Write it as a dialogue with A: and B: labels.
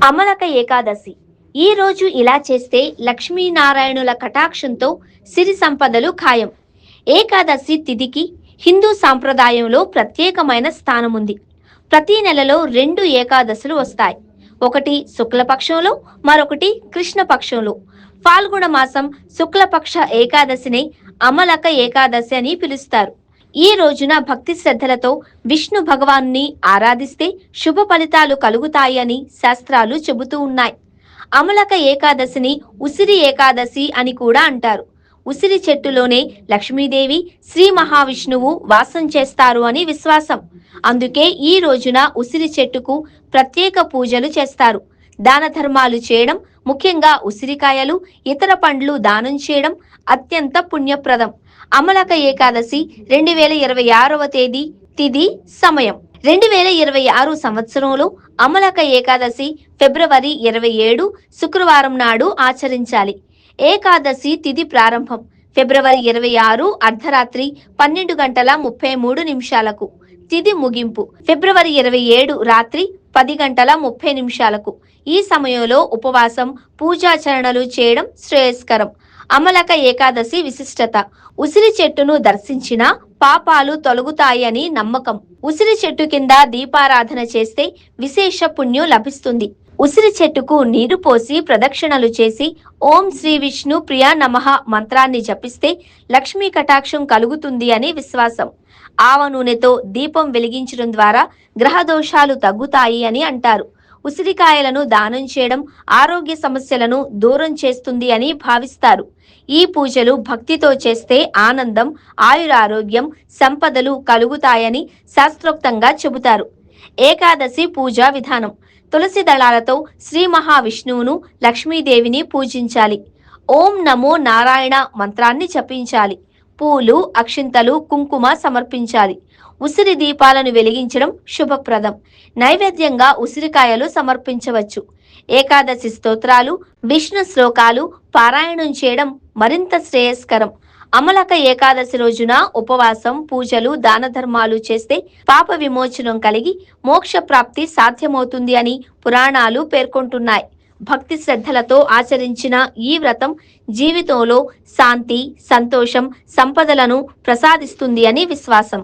A: అమలక ఏకాదశి ఈ రోజు ఇలా చేస్తే లక్ష్మీనారాయణుల కటాక్షంతో సిరి సంపదలు ఖాయం. ఏకాదశి తిథికి హిందూ సాంప్రదాయంలో ప్రత్యేకమైన స్థానం ఉంది. ప్రతి నెలలో 2 ఏకాదశులు వస్తాయి. ఒకటి శుక్లపక్షంలో, మరొకటి కృష్ణపక్షంలో. ఫాల్గుణ మాసం శుక్లపక్ష ఏకాదశిని అమలక ఏకాదశి అని పిలుస్తారు. ఈ రోజున భక్తి శ్రద్ధలతో విష్ణు భగవాన్ని ఆరాధిస్తే శుభ ఫలితాలు కలుగుతాయి అని శాస్త్రాలు చెబుతూ ఉన్నాయి. అమలక ఏకాదశిని ఉసిరి ఏకాదశి అని కూడా అంటారు. ఉసిరి చెట్టులోనే లక్ష్మీదేవి, శ్రీ మహావిష్ణువు వాసం చేస్తారు అని విశ్వాసం. అందుకే ఈ రోజున ఉసిరి చెట్టుకు ప్రత్యేక పూజలు చేస్తారు. దాన ధర్మాలు చేయడం, ముఖ్యంగా ఉసిరికాయలు, ఇతర పండ్లు దానం చేయడం అత్యంత పుణ్యప్రదం. అమలక ఏకాదశి 2026వ తేదీ, తిథి, సమయం 2026 సంవత్సరంలో అమలక ఏకాదశి ఫిబ్రవరి 27 శుక్రవారం నాడు ఆచరించాలి. ఏకాదశి తిథి ప్రారంభం ఫిబ్రవరి 26 అర్ధరాత్రి 12:33 తిథి ముగింపు ఫిబ్రవరి 27 రాత్రి 10:30 ఈ సమయంలో ఉపవాసం, పూజాచరణలు చేయడం శ్రేయస్కరం. అమలక ఏకాదశి విశిష్టత: ఉసిరి చెట్టును దర్శించిన పాపాలు తొలగుతాయని నమ్మకం. ఉసిరి చెట్టు కింద దీపారాధన చేస్తే విశేష పుణ్యం లభిస్తుంది. ఉసిరి చెట్టుకు నీరు పోసి ప్రదక్షిణలు చేసి ఓం శ్రీ విష్ణు ప్రియ నమః మంత్రాన్ని జపిస్తే లక్ష్మీ కటాక్షం కలుగుతుంది అని విశ్వాసం. ఆవ నూనెతో దీపం వెలిగించడం ద్వారా గ్రహ దోషాలు తగ్గుతాయి అని అంటారు. ఉసిరికాయలను దానం చేయడం ఆరోగ్య సమస్యలను దూరం చేస్తుంది అని భావిస్తారు. ఈ పూజలు భక్తితో చేస్తే ఆనందం, ఆయురారోగ్యం, సంపదలు కలుగుతాయని శాస్త్రోక్తంగా చెబుతారు. ఏకాదశి పూజా విధానం: తులసి దళాలతో శ్రీ మహావిష్ణువును, లక్ష్మీదేవిని పూజించాలి. ఓం నమో నారాయణ మంత్రాన్ని జపించాలి. పూలు, అక్షింతలు, కుంకుమ సమర్పించాలి. ఉసిరి దీపాలను వెలిగించడం శుభప్రదం. నైవేద్యంగా ఉసిరికాయలు సమర్పించవచ్చు. ఏకాదశి స్తోత్రాలు, విష్ణు శ్లోకాలు పారాయణం చేయడం మరింత శ్రేయస్కరం. అమలక ఏకాదశి రోజున ఉపవాసం, పూజలు, దాన ధర్మాలు చేస్తే పాప విమోచనం కలిగి మోక్ష ప్రాప్తి సాధ్యమవుతుంది అని పురాణాలు పేర్కొంటున్నాయి. భక్తి శ్రద్ధలతో ఆచరించిన ఈ వ్రతం జీవితంలో శాంతి, సంతోషం, సంపదలను ప్రసాదిస్తుంది అని విశ్వాసం.